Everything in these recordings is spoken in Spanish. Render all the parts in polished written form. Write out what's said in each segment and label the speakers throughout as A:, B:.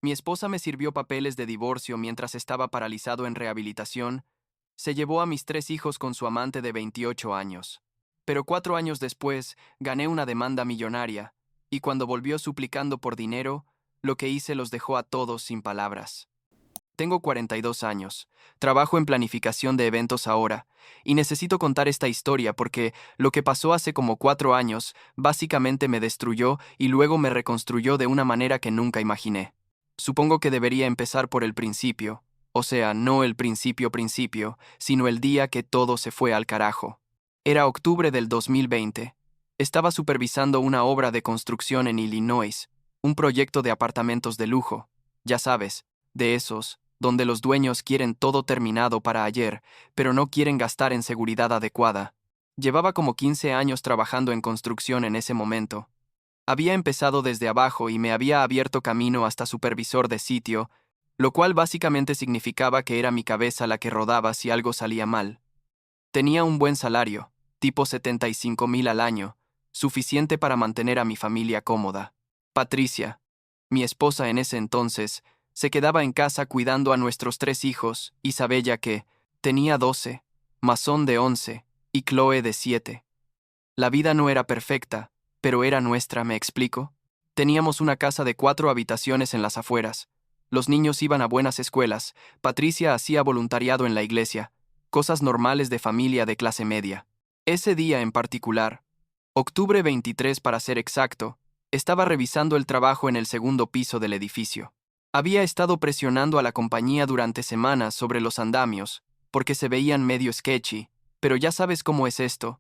A: Mi esposa me sirvió papeles de divorcio mientras estaba paralizado en rehabilitación. Se llevó a mis 3 hijos con su amante de 28 años. Pero 4 años después, gané una demanda millonaria, y cuando volvió suplicando por dinero, lo que hice los dejó a todos sin palabras. Tengo 42 años, trabajo en planificación de eventos ahora, y necesito contar esta historia porque lo que pasó hace como 4 años básicamente me destruyó y luego me reconstruyó de una manera que nunca imaginé. Supongo que debería empezar por el principio, o sea, no el principio, sino el día que todo se fue al carajo. Era octubre del 2020. Estaba supervisando una obra de construcción en Illinois, un proyecto de apartamentos de lujo, ya sabes, de esos donde los dueños quieren todo terminado para ayer, pero no quieren gastar en seguridad adecuada. Llevaba como 15 años trabajando en construcción en ese momento. Había empezado desde abajo y me había abierto camino hasta supervisor de sitio, lo cual básicamente significaba que era mi cabeza la que rodaba si algo salía mal. Tenía un buen salario, tipo 75,000 al año, suficiente para mantener a mi familia cómoda. Patricia, mi esposa en ese entonces, se quedaba en casa cuidando a nuestros 3 hijos, Isabella que tenía 12, Masón de 11 y Chloe de 7. La vida no era perfecta, pero era nuestra, ¿me explico? Teníamos una casa de 4 habitaciones en las afueras. Los niños iban a buenas escuelas, Patricia hacía voluntariado en la iglesia, cosas normales de familia de clase media. Ese día en particular, octubre 23 para ser exacto, estaba revisando el trabajo en el segundo piso del edificio. Había estado presionando a la compañía durante semanas sobre los andamios, porque se veían medio sketchy, pero ya sabes cómo es esto.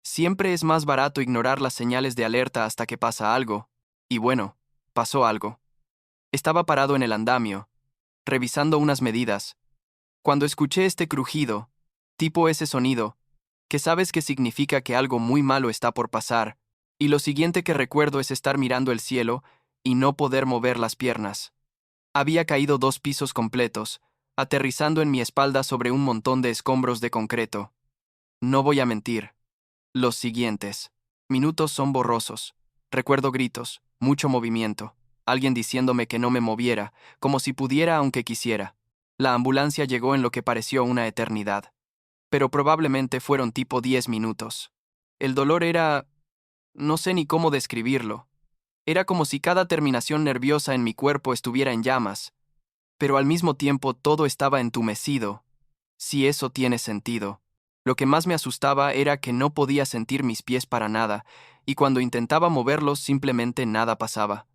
A: Siempre es más barato ignorar las señales de alerta hasta que pasa algo. Y bueno, pasó algo. Estaba parado en el andamio, revisando unas medidas, cuando escuché este crujido, tipo ese sonido, que sabes que significa que algo muy malo está por pasar, y lo siguiente que recuerdo es estar mirando el cielo y no poder mover las piernas. Había caído 2 pisos completos, aterrizando en mi espalda sobre un montón de escombros de concreto. No voy a mentir. Los siguientes minutos son borrosos. Recuerdo gritos, mucho movimiento, alguien diciéndome que no me moviera, como si pudiera aunque quisiera. La ambulancia llegó en lo que pareció una eternidad. Pero probablemente fueron tipo 10 minutos. El dolor era... no sé ni cómo describirlo. Era como si cada terminación nerviosa en mi cuerpo estuviera en llamas, pero al mismo tiempo todo estaba entumecido, si eso tiene sentido. Lo que más me asustaba era que no podía sentir mis pies para nada, y cuando intentaba moverlos simplemente nada pasaba.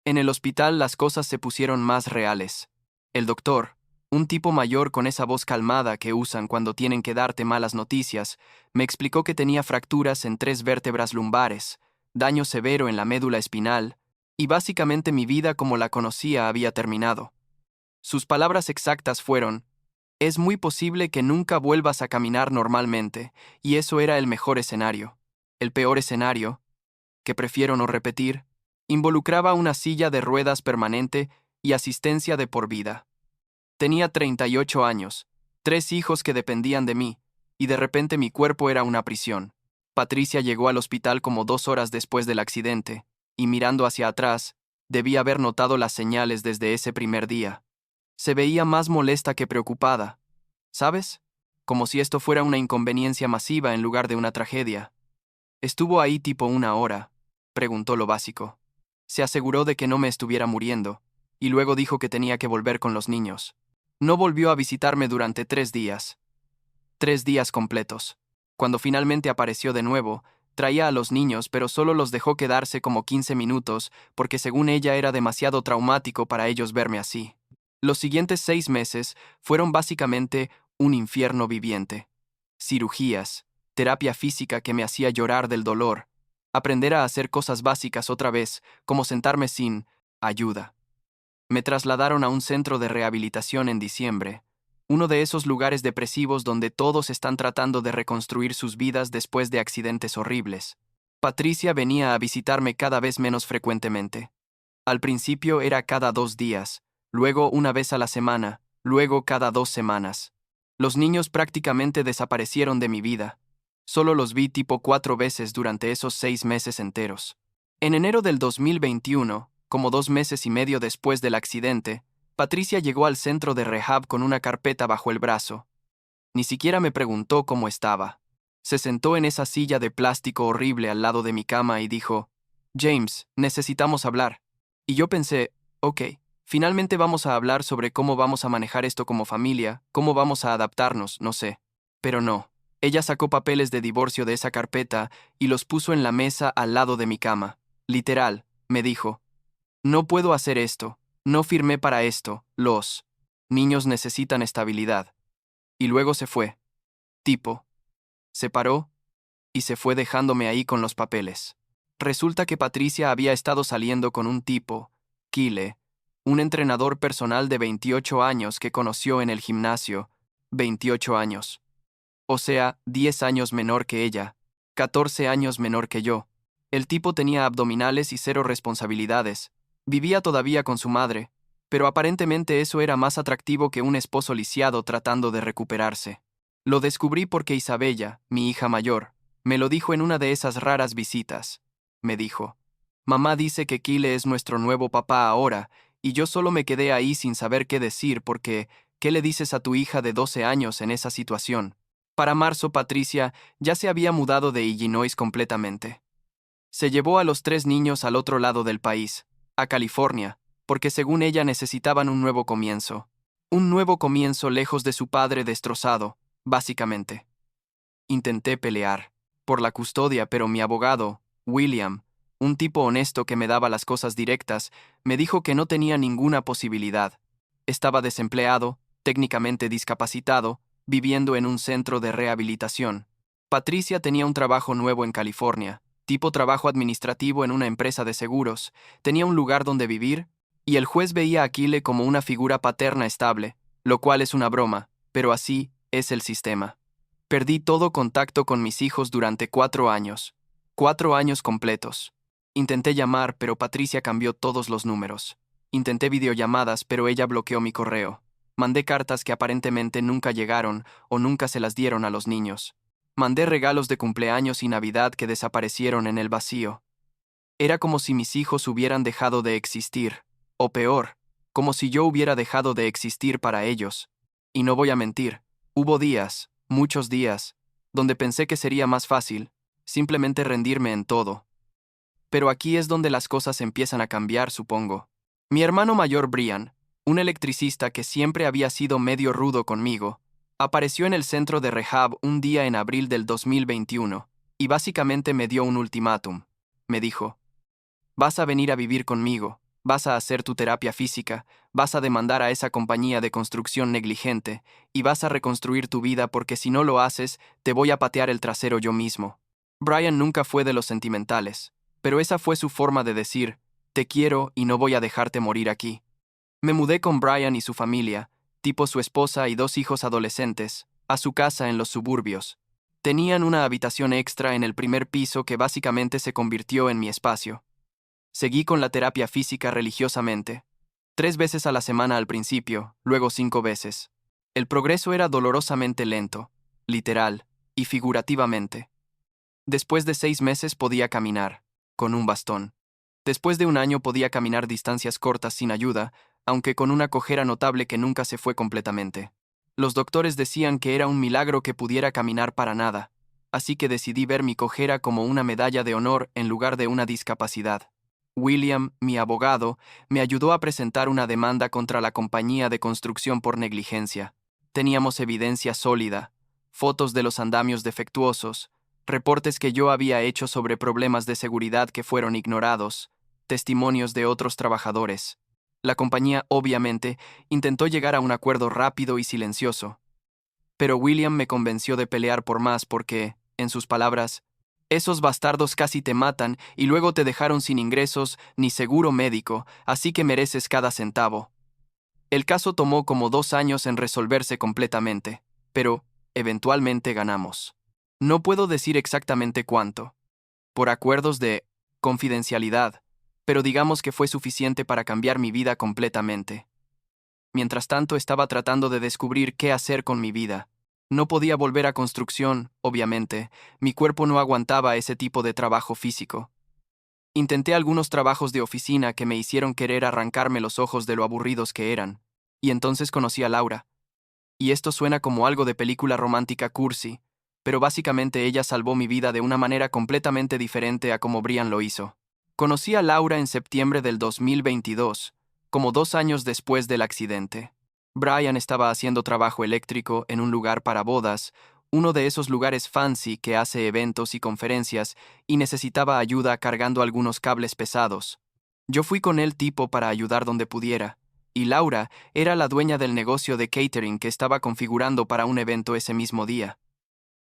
A: En el hospital las cosas se pusieron más reales. El doctor, un tipo mayor con esa voz calmada que usan cuando tienen que darte malas noticias, me explicó que tenía fracturas en 3 vértebras lumbares, daño severo en la médula espinal, y básicamente mi vida como la conocía había terminado. Sus palabras exactas fueron: es muy posible que nunca vuelvas a caminar normalmente, y eso era el mejor escenario. El peor escenario, que prefiero no repetir, involucraba una silla de ruedas permanente y asistencia de por vida. Tenía 38 años, 3 hijos que dependían de mí, y de repente mi cuerpo era una prisión. Patricia llegó al hospital como 2 horas después del accidente, y mirando hacia atrás, debí haber notado las señales desde ese primer día. Se veía más molesta que preocupada, ¿sabes? Como si esto fuera una inconveniencia masiva en lugar de una tragedia. Estuvo ahí tipo 1 hora, preguntó lo básico. Se aseguró de que no me estuviera muriendo, y luego dijo que tenía que volver con los niños. No volvió a visitarme durante 3 días. 3 días completos. Cuando finalmente apareció de nuevo, traía a los niños, pero solo los dejó quedarse como 15 minutos, porque según ella era demasiado traumático para ellos verme así. Los siguientes 6 meses fueron básicamente un infierno viviente. Cirugías, terapia física que me hacía llorar del dolor, aprender a hacer cosas básicas otra vez, como sentarme sin ayuda. Me trasladaron a un centro de rehabilitación en diciembre, uno de esos lugares depresivos donde todos están tratando de reconstruir sus vidas después de accidentes horribles. Patricia venía a visitarme cada vez menos frecuentemente. Al principio era cada 2 días, luego una vez a la semana, luego cada 2 semanas. Los niños prácticamente desaparecieron de mi vida. Solo los vi tipo 4 veces durante esos 6 meses enteros. En enero del 2021, como 2 meses y medio después del accidente, Patricia llegó al centro de rehab con una carpeta bajo el brazo. Ni siquiera me preguntó cómo estaba. Se sentó en esa silla de plástico horrible al lado de mi cama y dijo, James, necesitamos hablar. Y yo pensé, ok, finalmente vamos a hablar sobre cómo vamos a manejar esto como familia, cómo vamos a adaptarnos, no sé. Pero no. Ella sacó papeles de divorcio de esa carpeta y los puso en la mesa al lado de mi cama. Literal, me dijo. No puedo hacer esto. No firmé para esto. Los niños necesitan estabilidad. Y luego se fue. Tipo. Se paró y se fue dejándome ahí con los papeles. Resulta que Patricia había estado saliendo con un tipo, Kyle, un entrenador personal de 28 años que conoció en el gimnasio, 28 años. O sea, 10 años menor que ella, 14 años menor que yo. El tipo tenía abdominales y cero responsabilidades. Vivía todavía con su madre, pero aparentemente eso era más atractivo que un esposo lisiado tratando de recuperarse. Lo descubrí porque Isabella, mi hija mayor, me lo dijo en una de esas raras visitas. Me dijo, mamá dice que Kyle es nuestro nuevo papá ahora, y yo solo me quedé ahí sin saber qué decir porque, ¿qué le dices a tu hija de 12 años en esa situación? Para marzo, Patricia ya se había mudado de Illinois completamente. Se llevó a los 3 niños al otro lado del país, a California, porque según ella necesitaban un nuevo comienzo. Un nuevo comienzo lejos de su padre destrozado, básicamente. Intenté pelear por la custodia, pero mi abogado, William, un tipo honesto que me daba las cosas directas, me dijo que no tenía ninguna posibilidad. Estaba desempleado, técnicamente discapacitado, viviendo en un centro de rehabilitación. Patricia tenía un trabajo nuevo en California, tipo trabajo administrativo en una empresa de seguros, tenía un lugar donde vivir, y el juez veía a Kyle como una figura paterna estable, lo cual es una broma, pero así es el sistema. Perdí todo contacto con mis hijos durante 4 años. 4 años completos. Intenté llamar, pero Patricia cambió todos los números. Intenté videollamadas, pero ella bloqueó mi correo. Mandé cartas que aparentemente nunca llegaron o nunca se las dieron a los niños. Mandé regalos de cumpleaños y Navidad que desaparecieron en el vacío. Era como si mis hijos hubieran dejado de existir. O peor, como si yo hubiera dejado de existir para ellos. Y no voy a mentir, hubo días, muchos días, donde pensé que sería más fácil, simplemente rendirme en todo. Pero aquí es donde las cosas empiezan a cambiar, supongo. Mi hermano mayor Brian, un electricista que siempre había sido medio rudo conmigo, apareció en el centro de rehab un día en abril del 2021, y básicamente me dio un ultimátum. Me dijo, vas a venir a vivir conmigo, vas a hacer tu terapia física, vas a demandar a esa compañía de construcción negligente, y vas a reconstruir tu vida porque si no lo haces, te voy a patear el trasero yo mismo. Brian nunca fue de los sentimentales, pero esa fue su forma de decir, te quiero y no voy a dejarte morir aquí. Me mudé con Brian y su familia, tipo su esposa y 2 hijos adolescentes, a su casa en los suburbios. Tenían una habitación extra en el primer piso que básicamente se convirtió en mi espacio. Seguí con la terapia física religiosamente. 3 veces a la semana al principio, luego 5 veces. El progreso era dolorosamente lento, literal y figurativamente. Después de 6 meses podía caminar, con un bastón. Después de un año podía caminar distancias cortas sin ayuda, aunque con una cojera notable que nunca se fue completamente. Los doctores decían que era un milagro que pudiera caminar para nada, así que decidí ver mi cojera como una medalla de honor en lugar de una discapacidad. William, mi abogado, me ayudó a presentar una demanda contra la compañía de construcción por negligencia. Teníamos evidencia sólida, fotos de los andamios defectuosos, reportes que yo había hecho sobre problemas de seguridad que fueron ignorados, testimonios de otros trabajadores. La compañía, obviamente, intentó llegar a un acuerdo rápido y silencioso. Pero William me convenció de pelear por más porque, en sus palabras, esos bastardos casi te matan y luego te dejaron sin ingresos ni seguro médico, así que mereces cada centavo. El caso tomó como 2 años en resolverse completamente, pero, eventualmente ganamos. No puedo decir exactamente cuánto, por acuerdos de confidencialidad, pero digamos que fue suficiente para cambiar mi vida completamente. Mientras tanto estaba tratando de descubrir qué hacer con mi vida. No podía volver a construcción, obviamente, mi cuerpo no aguantaba ese tipo de trabajo físico. Intenté algunos trabajos de oficina que me hicieron querer arrancarme los ojos de lo aburridos que eran, y entonces conocí a Laura. Y esto suena como algo de película romántica cursi, pero básicamente ella salvó mi vida de una manera completamente diferente a como Brian lo hizo. Conocí a Laura en septiembre del 2022, como 2 años después del accidente. Brian estaba haciendo trabajo eléctrico en un lugar para bodas, uno de esos lugares fancy que hace eventos y conferencias, y necesitaba ayuda cargando algunos cables pesados. Yo fui con él tipo para ayudar donde pudiera, y Laura era la dueña del negocio de catering que estaba configurando para un evento ese mismo día.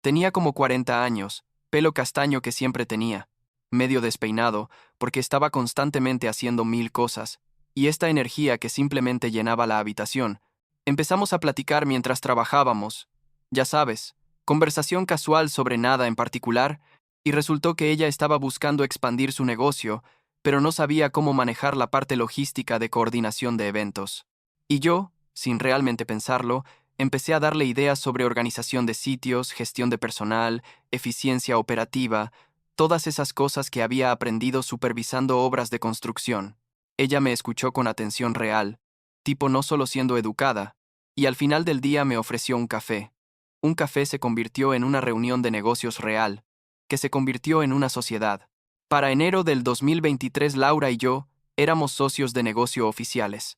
A: Tenía como 40 años, pelo castaño que siempre tenía, medio despeinado, porque estaba constantemente haciendo mil cosas, y esta energía que simplemente llenaba la habitación. Empezamos a platicar mientras trabajábamos, ya sabes, conversación casual sobre nada en particular, y resultó que ella estaba buscando expandir su negocio, pero no sabía cómo manejar la parte logística de coordinación de eventos. Y yo, sin realmente pensarlo, empecé a darle ideas sobre organización de sitios, gestión de personal, eficiencia operativa, todas esas cosas que había aprendido supervisando obras de construcción. Ella me escuchó con atención real, tipo no solo siendo educada, y al final del día me ofreció un café. Un café se convirtió en una reunión de negocios real, que se convirtió en una sociedad. Para enero del 2023 Laura y yo éramos socios de negocio oficiales.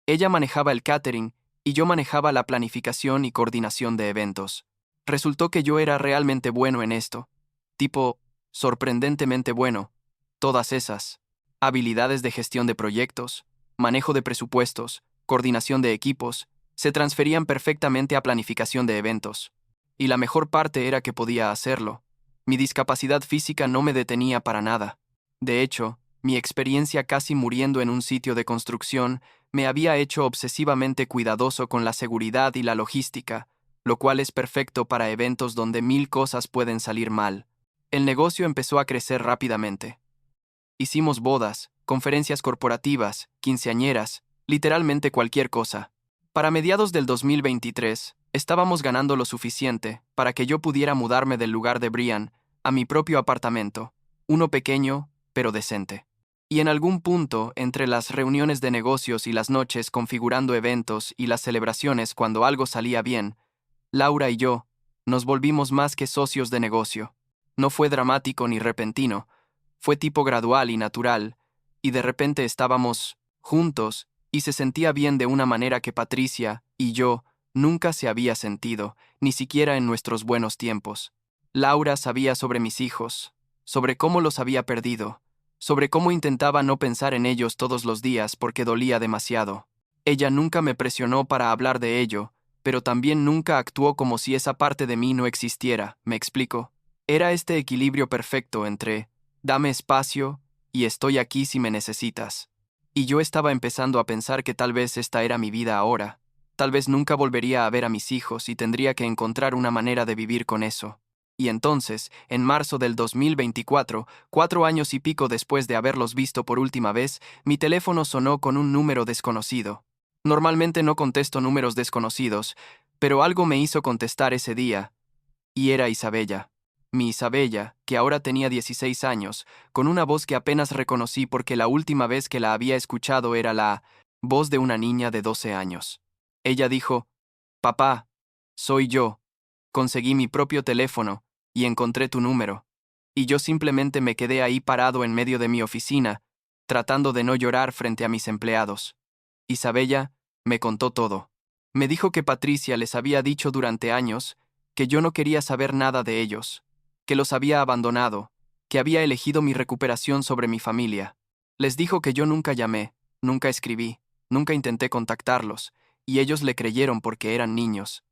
A: Ella manejaba el catering y yo manejaba la planificación y coordinación de eventos. Resultó que yo era realmente bueno en esto, tipo, sorprendentemente bueno, todas esas habilidades de gestión de proyectos, manejo de presupuestos, coordinación de equipos, se transferían perfectamente a planificación de eventos. Y la mejor parte era que podía hacerlo. Mi discapacidad física no me detenía para nada. De hecho, mi experiencia casi muriendo en un sitio de construcción me había hecho obsesivamente cuidadoso con la seguridad y la logística, lo cual es perfecto para eventos donde mil cosas pueden salir mal. El negocio empezó a crecer rápidamente. Hicimos bodas, conferencias corporativas, quinceañeras, literalmente cualquier cosa. Para mediados del 2023, estábamos ganando lo suficiente para que yo pudiera mudarme del lugar de Brian a mi propio apartamento, uno pequeño, pero decente. Y en algún punto, entre las reuniones de negocios y las noches configurando eventos y las celebraciones cuando algo salía bien, Laura y yo nos volvimos más que socios de negocio. No fue dramático ni repentino, fue tipo gradual y natural, y de repente estábamos juntos y se sentía bien de una manera que Patricia y yo nunca se había sentido, ni siquiera en nuestros buenos tiempos. Laura sabía sobre mis hijos, sobre cómo los había perdido, sobre cómo intentaba no pensar en ellos todos los días porque dolía demasiado. Ella nunca me presionó para hablar de ello, pero también nunca actuó como si esa parte de mí no existiera, ¿me explico? Era este equilibrio perfecto entre dame espacio y estoy aquí si me necesitas. Y yo estaba empezando a pensar que tal vez esta era mi vida ahora. Tal vez nunca volvería a ver a mis hijos y tendría que encontrar una manera de vivir con eso. Y entonces, en marzo del 2024, 4 años y pico después de haberlos visto por última vez, mi teléfono sonó con un número desconocido. Normalmente no contesto números desconocidos, pero algo me hizo contestar ese día, y era Isabella. Mi Isabella, que ahora tenía 16 años, con una voz que apenas reconocí porque la última vez que la había escuchado era la voz de una niña de 12 años. Ella dijo, «Papá, soy yo. Conseguí mi propio teléfono y encontré tu número». Y yo simplemente me quedé ahí parado en medio de mi oficina, tratando de no llorar frente a mis empleados. Isabella me contó todo. Me dijo que Patricia les había dicho durante años que yo no quería saber nada de ellos, que los había abandonado, que había elegido mi recuperación sobre mi familia. Les dijo que yo nunca llamé, nunca escribí, nunca intenté contactarlos, y ellos le creyeron porque eran niños.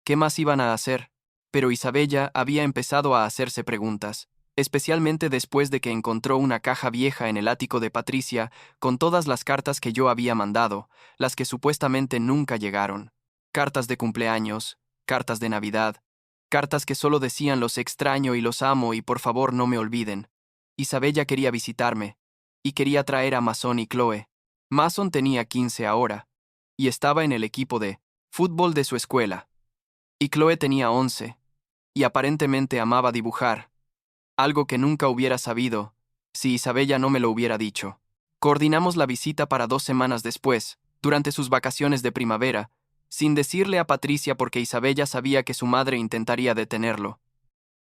A: ¿Qué más iban a hacer? Pero Isabella había empezado a hacerse preguntas, especialmente después de que encontró una caja vieja en el ático de Patricia con todas las cartas que yo había mandado, las que supuestamente nunca llegaron. Cartas de cumpleaños, cartas de Navidad, cartas que solo decían los extraño y los amo y por favor no me olviden. Isabella quería visitarme, y quería traer a Mason y Chloe. Mason tenía 15 ahora, y estaba en el equipo de fútbol de su escuela. Y Chloe tenía 11, y aparentemente amaba dibujar, algo que nunca hubiera sabido, si Isabella no me lo hubiera dicho. Coordinamos la visita para 2 semanas después, durante sus vacaciones de primavera, sin decirle a Patricia porque Isabella sabía que su madre intentaría detenerlo.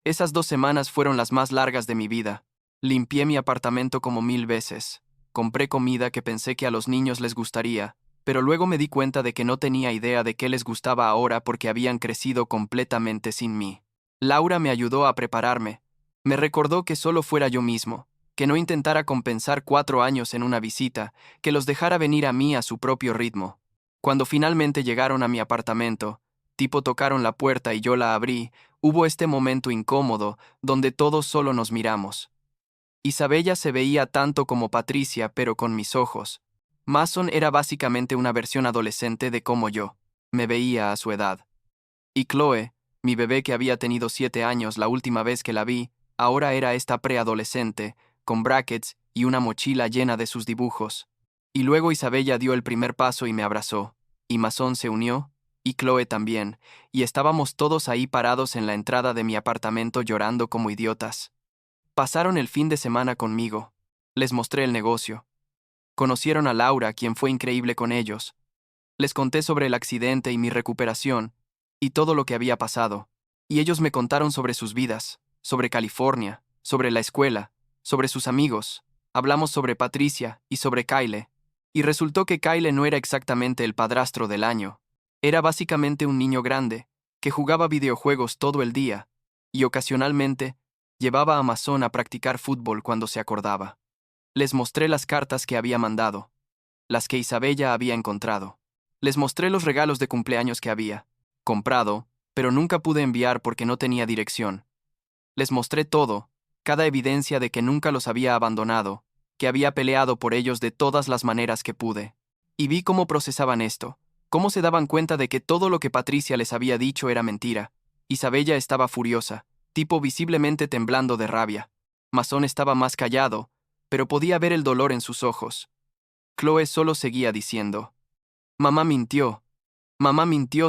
A: Esas 2 semanas fueron las más largas de mi vida. Limpié mi apartamento como 1000 veces. Compré comida que pensé que a los niños les gustaría, pero luego me di cuenta de que no tenía idea de qué les gustaba ahora porque habían crecido completamente sin mí. Laura me ayudó a prepararme. Me recordó que solo fuera yo mismo, que no intentara compensar 4 años en una visita, que los dejara venir a mí a su propio ritmo. Cuando finalmente llegaron a mi apartamento, tipo tocaron la puerta y yo la abrí, hubo este momento incómodo, donde todos solo nos miramos. Isabella se veía tanto como Patricia, pero con mis ojos. Mason era básicamente una versión adolescente de cómo yo me veía a su edad. Y Chloe, mi bebé que había tenido 7 años la última vez que la vi, ahora era esta preadolescente, con brackets y una mochila llena de sus dibujos. Y luego Isabella dio el primer paso y me abrazó, y Mason se unió, y Chloe también, y estábamos todos ahí parados en la entrada de mi apartamento llorando como idiotas. Pasaron el fin de semana conmigo. Les mostré el negocio. Conocieron a Laura, quien fue increíble con ellos. Les conté sobre el accidente y mi recuperación, y todo lo que había pasado. Y ellos me contaron sobre sus vidas, sobre California, sobre la escuela, sobre sus amigos. Hablamos sobre Patricia y sobre Kyle. Y resultó que Kyle no era exactamente el padrastro del año. Era básicamente un niño grande, que jugaba videojuegos todo el día, y ocasionalmente llevaba a Mason a practicar fútbol cuando se acordaba. Les mostré las cartas que había mandado, las que Isabella había encontrado. Les mostré los regalos de cumpleaños que había comprado, pero nunca pude enviar porque no tenía dirección. Les mostré todo, cada evidencia de que nunca los había abandonado, que había peleado por ellos de todas las maneras que pude. Y vi cómo procesaban esto, cómo se daban cuenta de que todo lo que Patricia les había dicho era mentira. Isabella estaba furiosa, tipo visiblemente temblando de rabia. Mason estaba más callado, pero podía ver el dolor en sus ojos. Chloe solo seguía diciendo: Mamá mintió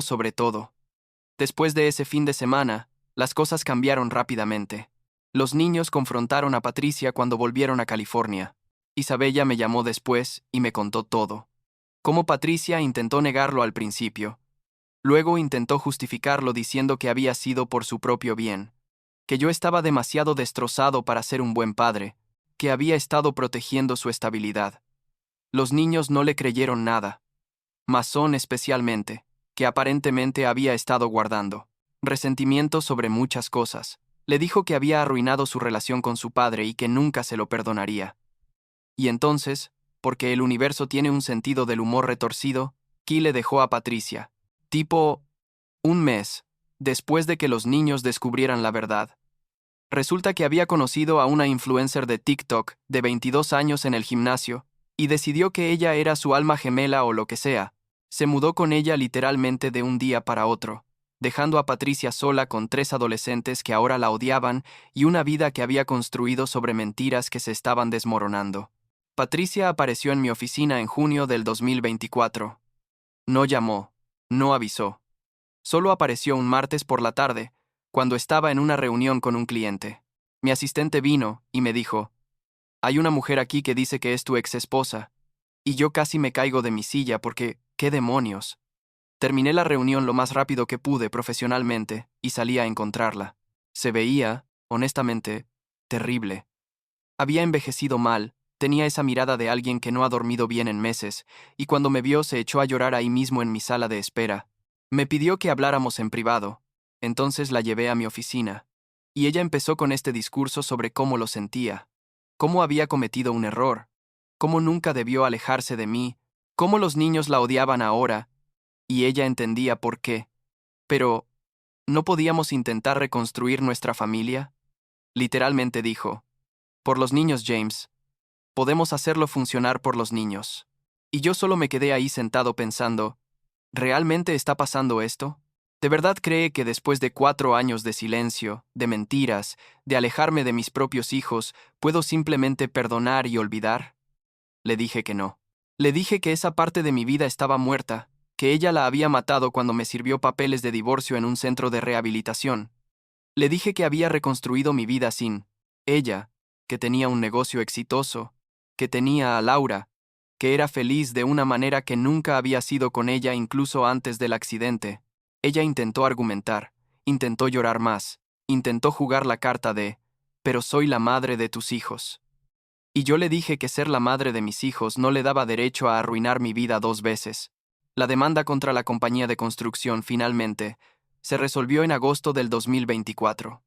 A: sobre todo. Después de ese fin de semana, las cosas cambiaron rápidamente. Los niños confrontaron a Patricia cuando volvieron a California. Isabella me llamó después y me contó todo. Cómo Patricia intentó negarlo al principio. Luego intentó justificarlo diciendo que había sido por su propio bien, que yo estaba demasiado destrozado para ser un buen padre, que había estado protegiendo su estabilidad. Los niños no le creyeron nada. Mason especialmente, que aparentemente había estado guardando resentimiento sobre muchas cosas. Le dijo que había arruinado su relación con su padre y que nunca se lo perdonaría. Y entonces, porque el universo tiene un sentido del humor retorcido, Key le dejó a Patricia. Tipo, un mes después de que los niños descubrieran la verdad. Resulta que había conocido a una influencer de TikTok de 22 años en el gimnasio, y decidió que ella era su alma gemela o lo que sea. Se mudó con ella literalmente de un día para otro, dejando a Patricia sola con 3 adolescentes que ahora la odiaban y una vida que había construido sobre mentiras que se estaban desmoronando. Patricia apareció en mi oficina en junio del 2024. No llamó, no avisó. Solo apareció un martes por la tarde, cuando estaba en una reunión con un cliente. Mi asistente vino y me dijo: hay una mujer aquí que dice que es tu ex esposa. Y yo casi me caigo de mi silla porque, ¿qué demonios? Terminé la reunión lo más rápido que pude profesionalmente y salí a encontrarla. Se veía, honestamente, terrible. Había envejecido mal, tenía esa mirada de alguien que no ha dormido bien en meses, y cuando me vio se echó a llorar ahí mismo en mi sala de espera. Me pidió que habláramos en privado. Entonces la llevé a mi oficina. Y ella empezó con este discurso sobre cómo lo sentía, cómo había cometido un error, cómo nunca debió alejarse de mí, cómo los niños la odiaban ahora, y ella entendía por qué. Pero, ¿no podíamos intentar reconstruir nuestra familia? Literalmente dijo: por los niños, James. Podemos hacerlo funcionar por los niños. Y yo solo me quedé ahí sentado pensando: ¿realmente está pasando esto? ¿De verdad cree que después de 4 años de silencio, de mentiras, de alejarme de mis propios hijos, puedo simplemente perdonar y olvidar? Le dije que no. Le dije que esa parte de mi vida estaba muerta, que ella la había matado cuando me sirvió papeles de divorcio en un centro de rehabilitación. Le dije que había reconstruido mi vida sin ella, que tenía un negocio exitoso, que tenía a Laura, que era feliz de una manera que nunca había sido con ella incluso antes del accidente. Ella intentó argumentar, intentó llorar más, intentó jugar la carta de, pero soy la madre de tus hijos. Y yo le dije que ser la madre de mis hijos no le daba derecho a arruinar mi vida 2 veces. La demanda contra la compañía de construcción finalmente se resolvió en agosto del 2024.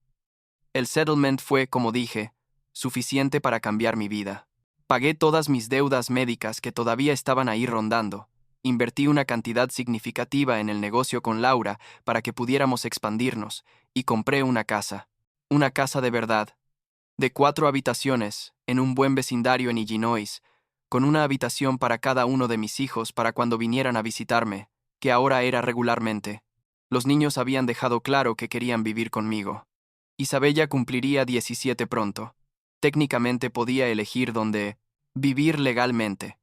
A: El settlement fue, como dije, suficiente para cambiar mi vida. Pagué todas mis deudas médicas que todavía estaban ahí rondando. Invertí una cantidad significativa en el negocio con Laura para que pudiéramos expandirnos, y compré una casa. Una casa de verdad, de 4 habitaciones, en un buen vecindario en Illinois, con una habitación para cada uno de mis hijos para cuando vinieran a visitarme, que ahora era regularmente. Los niños habían dejado claro que querían vivir conmigo. Isabella cumpliría 17 pronto. Técnicamente podía elegir dónde vivir legalmente.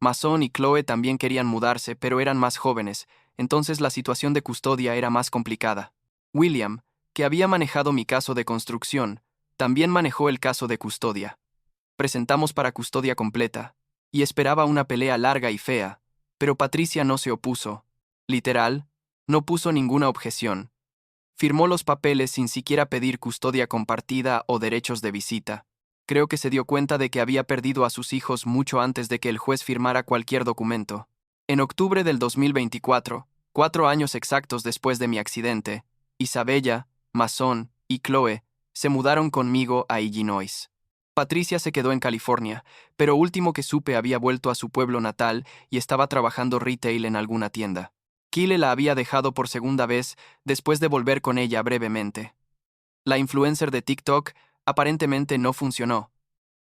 A: Mason y Chloe también querían mudarse, pero eran más jóvenes, entonces la situación de custodia era más complicada. William, que había manejado mi caso de construcción, también manejó el caso de custodia. Presentamos para custodia completa, y esperaba una pelea larga y fea, pero Patricia no se opuso. Literal, no puso ninguna objeción. Firmó los papeles sin siquiera pedir custodia compartida o derechos de visita. Creo que se dio cuenta de que había perdido a sus hijos mucho antes de que el juez firmara cualquier documento. En octubre del 2024, 4 años exactos después de mi accidente, Isabella, Mason y Chloe se mudaron conmigo a Illinois. Patricia se quedó en California, pero último que supe había vuelto a su pueblo natal y estaba trabajando retail en alguna tienda. Kyle la había dejado por segunda vez después de volver con ella brevemente. La influencer de TikTok aparentemente no funcionó.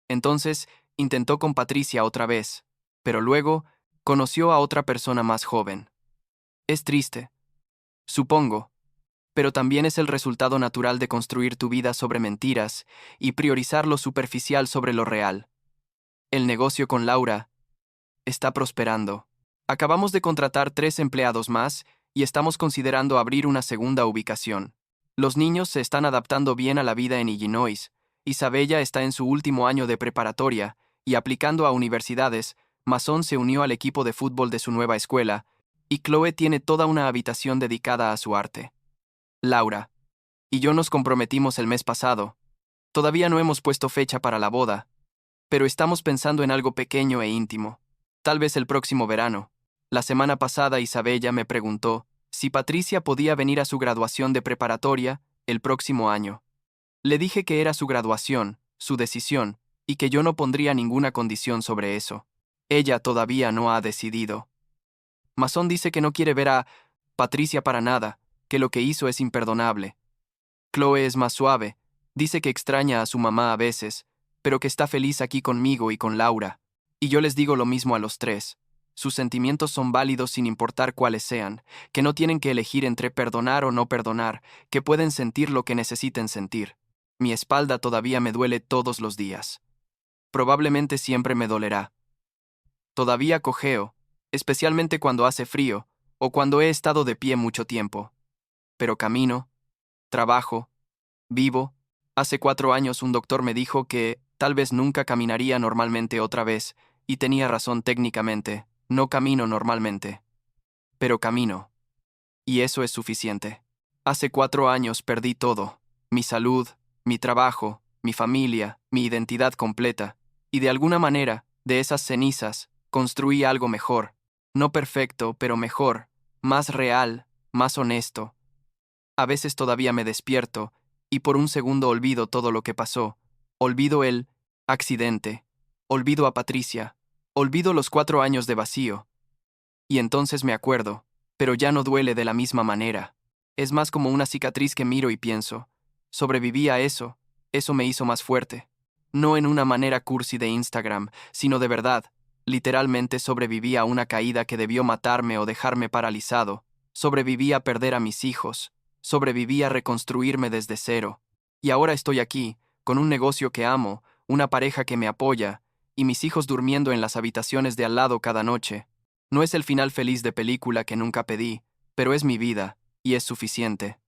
A: Entonces, intentó con Patricia otra vez, pero luego conoció a otra persona más joven. Es triste, supongo, pero también es el resultado natural de construir tu vida sobre mentiras y priorizar lo superficial sobre lo real. El negocio con Laura está prosperando. Acabamos de contratar 3 empleados más y estamos considerando abrir una segunda ubicación. Los niños se están adaptando bien a la vida en Illinois. Isabella está en su último año de preparatoria y aplicando a universidades. Mason se unió al equipo de fútbol de su nueva escuela y Chloe tiene toda una habitación dedicada a su arte. Laura y yo nos comprometimos el mes pasado. Todavía no hemos puesto fecha para la boda, pero estamos pensando en algo pequeño e íntimo. Tal vez el próximo verano. La semana pasada Isabella me preguntó si Patricia podía venir a su graduación de preparatoria el próximo año. Le dije que era su graduación, su decisión, y que yo no pondría ninguna condición sobre eso. Ella todavía no ha decidido. Mason dice que no quiere ver a Patricia para nada, que lo que hizo es imperdonable. Chloe es más suave, dice que extraña a su mamá a veces, pero que está feliz aquí conmigo y con Laura. Y yo les digo lo mismo a los 3. Sus sentimientos son válidos sin importar cuáles sean, que no tienen que elegir entre perdonar o no perdonar, que pueden sentir lo que necesiten sentir. Mi espalda todavía me duele todos los días. Probablemente siempre me dolerá. Todavía cojeo, especialmente cuando hace frío o cuando he estado de pie mucho tiempo. Pero camino, trabajo, vivo. Hace 4 años un doctor me dijo que tal vez nunca caminaría normalmente otra vez, y tenía razón técnicamente, no camino normalmente. Pero camino. Y eso es suficiente. Hace 4 años perdí todo, mi salud, mi trabajo, mi familia, mi identidad completa, y de alguna manera, de esas cenizas, construí algo mejor. No perfecto, pero mejor, más real, más honesto. A veces todavía me despierto, y por un segundo olvido todo lo que pasó. Olvido el accidente. Olvido a Patricia. Olvido los 4 años de vacío. Y entonces me acuerdo, pero ya no duele de la misma manera. Es más como una cicatriz que miro y pienso, sobreviví a eso, eso me hizo más fuerte. No en una manera cursi de Instagram, sino de verdad. Literalmente sobreviví a una caída que debió matarme o dejarme paralizado. Sobreviví a perder a mis hijos. Sobreviví a reconstruirme desde cero. Y ahora estoy aquí, con un negocio que amo, una pareja que me apoya, y mis hijos durmiendo en las habitaciones de al lado cada noche. No es el final feliz de película que nunca pedí, pero es mi vida, y es suficiente.